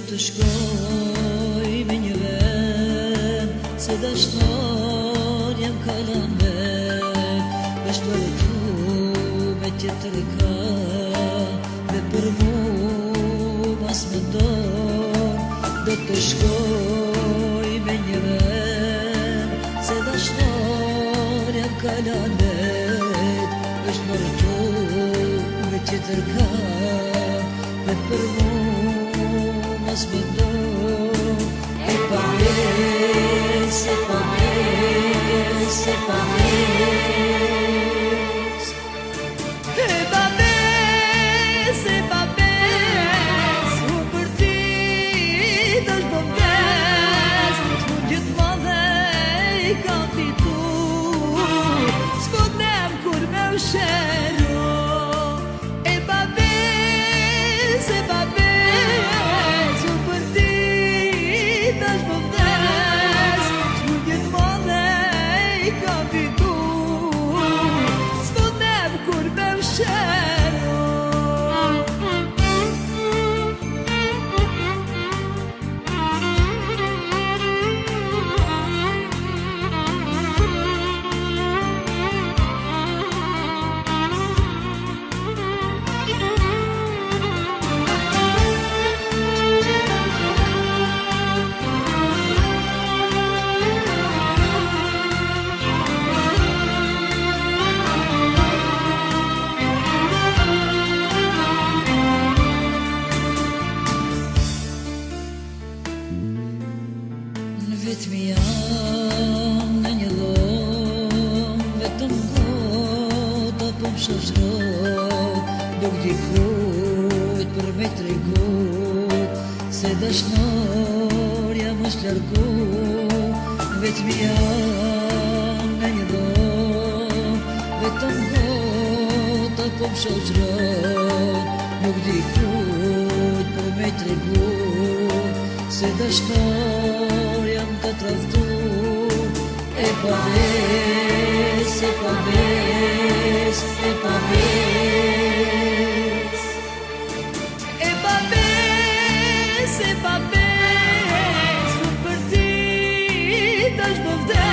të shkoj me një vend, se dashnar jam kalan vet. Vesh për tu me tjetër ka, dhe për mu mas më don. Do të shkoj me një vend, se dashnar jam kalan vet. Vesh për tu me tjetër ka, dhe për mu mas më don. E pa mes, e pa mes, e pa mes. E pa mes, e pa mes, unë për ti tash po vdes. Gjithmonë i kam fitur, s'potem kur me u shero. E pa mes, e pa mes, unë për ti tash po vdes. Gjithmonë i kam fitur, s'potem kur me u shero. Vetëm jam në një dhom, vetëm kota po më shoqëroj. Duk dikujt për me tregut, se dashnar jam është largu. Vetëm jam në një dhom, vetëm kota po më shoqëroj. Nuk dikujt për me tregut, se dashnar jam të traftu. E pa mes, e pa mes, e pa mes. E pa mes, e pa mes, unë për ti tash po vdes.